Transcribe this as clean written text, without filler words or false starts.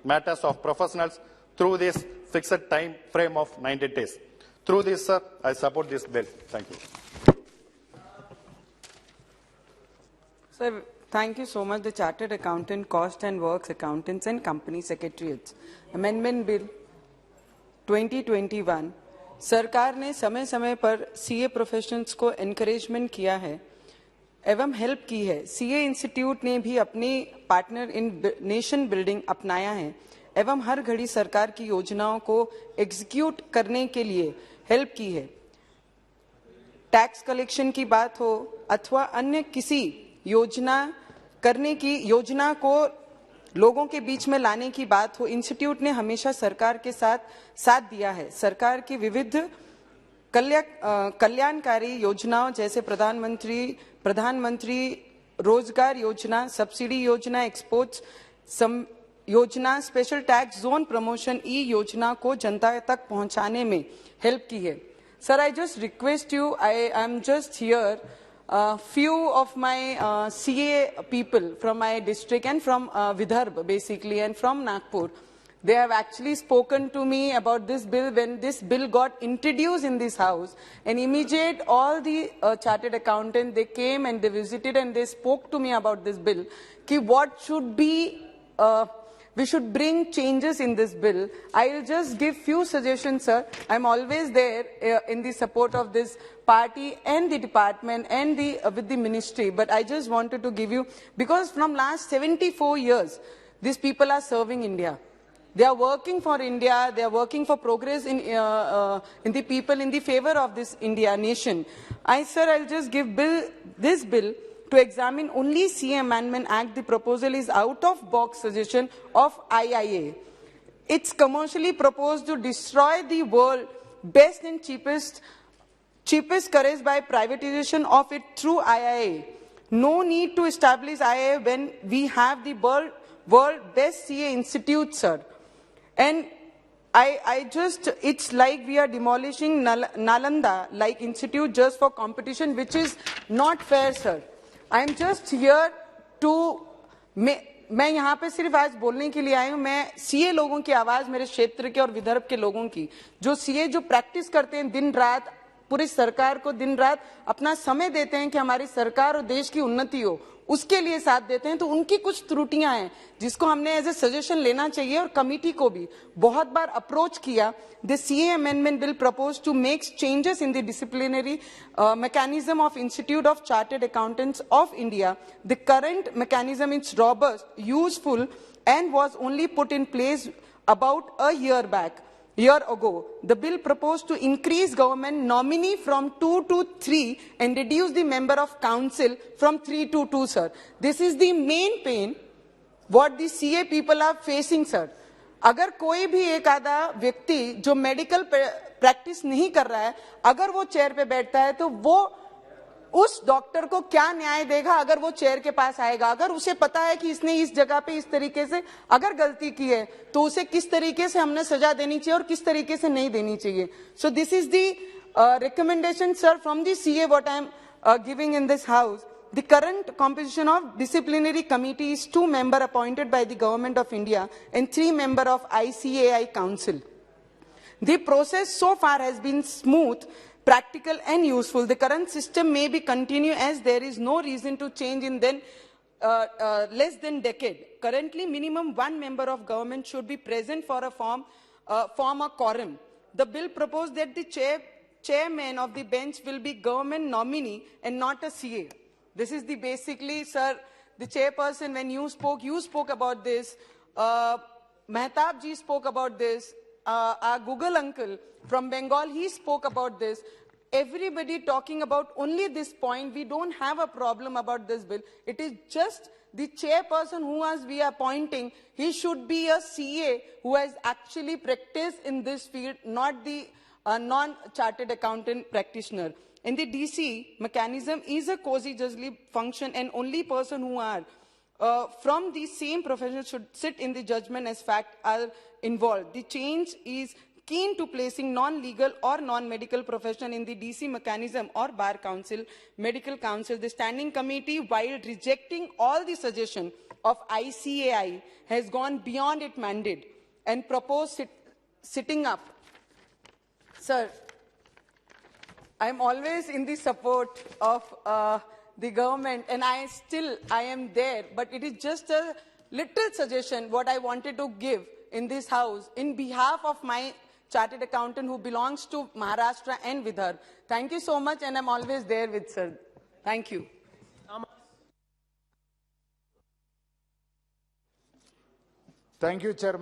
matters of professionals through this fixed time frame of 90 days. Through this, sir, I support this bill. Thank you. Sir, thank you so much. The Chartered Accountant, Cost and Works Accountants and Company Secretariats. Amendment Bill 2021. सरकार ने समय समय पर CA professionals को encouragement किया है एवं help की है। सीए इंस्टीट्यूट ने भी अपनी पार्टनर इन नेशन बिल्डिंग अपनाया है एवं हर घड़ी सरकार की योजनाओं को एग्जीक्यूट करने के लिए हेल्प की है। टैक्स कलेक्शन की बात हो अथवा अन्य किसी योजना को लोगों के बीच में लाने की बात हो, इंस्टीट्यूट ने हमेशा सरकार के साथ दिया है। सरकार की विविध कल्याणकारी योजनाओं जैसे प्रधानमंत्री रोजगार योजना, सब्सिडी योजना, एक्सपोर्ट्स योजना, स्पेशल टैक्स जोन प्रमोशन ई योजना को जनता तक पहुंचाने में हेल्प की है। Sir, I just request you, I am just here, few of my CA people from my district and from Vidarbha basically and from Nagpur, they have actually spoken to me about this bill when this bill got introduced in this house, and immediate all the chartered accountants, they came and they visited and they spoke to me about this bill, ki what should be we should bring changes in this bill. I will just give few suggestions, sir. I am always there in the support of this party and the department and with the ministry. But I just wanted to give you, because from last 74 years, these people are serving India. They are working for India. They are working for progress in the people, in the favor of this India nation. Sir, I'll just give this bill to examine only CA Amendment Act. The proposal is out-of-box suggestion of IIA. It's commercially proposed to destroy the world best and cheapest courage by privatization of it through IIA. No need to establish IIA when we have the world best CA institute, sir. And it's like we are demolishing Nalanda like institute just for competition, which is not fair, sir. I am just here to, मैं यहाँ पे सिर्फ आज बोलने के लिए आई हूँ। मैं सीए लोगों की आवाज, मेरे क्षेत्र के और विदर्भ के लोगों की, जो सीए जो प्रैक्टिस करते हैं दिन रात, पूरी सरकार को दिन रात अपना समय देते हैं कि हमारी सरकार और देश की उन्नति हो, उसके लिए साथ देते हैं। तो उनकी कुछ त्रुटियां हैं जिसको हमने एज ए सजेशन लेना चाहिए, और कमिटी को भी बहुत बार अप्रोच किया। The CA amendment bill propose to make changes in the disciplinary mechanism of Institute of Chartered Accountants of India. The current mechanism is robust, useful, and was only put in place about a year ago. The bill proposed to increase government nominee from 2 to 3 and reduce the member of council from 3 to 2, sir. This is the main pain what the CA people are facing, sir. अगर कोई भी एक आधा व्यक्ति जो medical practice नहीं कर रहा है, अगर वो चेयर पे बैठता है, तो वो उस डॉक्टर को क्या न्याय देगा अगर वो चेयर के पास आएगा? अगर उसे पता है कि इसने इस जगह पे इस तरीके से अगर गलती की है, तो उसे किस तरीके से हमने सजा देनी चाहिए और किस तरीके से नहीं देनी चाहिए। So this is the recommendation, sir, from the CA what I am giving in this house. The current composition of disciplinary committee is 2 members appointed by the Government of India and 3 members of ICAI Council. The process so far has been smooth, practical and useful. The current system may be continued as there is no reason to change in less than decade. Currently, minimum 1 member of government should be present for a form a quorum. The bill proposed that the chairman of the bench will be government nominee and not a CA. This is the basically, sir, the chairperson, when you spoke about this. Mehtab ji spoke about this. Our Google uncle from Bengal, he spoke about this. Everybody talking about only this point. We don't have a problem about this bill. It is just the chairperson who we are appointing, he should be a CA who has actually practiced in this field, not the non-chartered accountant practitioner. And the DC mechanism is a quasi-judicial function, and only person who are from the same profession should sit in the judgment as fact are involved. The change is keen to placing non-legal or non-medical profession in the DC mechanism or Bar Council, Medical Council. The Standing Committee, while rejecting all the suggestion of ICAI, has gone beyond its mandate and proposed sitting up. Sir, I am always in the support of the government, and I am there, but it is just a little suggestion what I wanted to give in this house in behalf of my chartered accountant who belongs to Maharashtra and Vidarbha. Thank you so much, and I'm always there with sir. Thank you. Thank you, Chairman.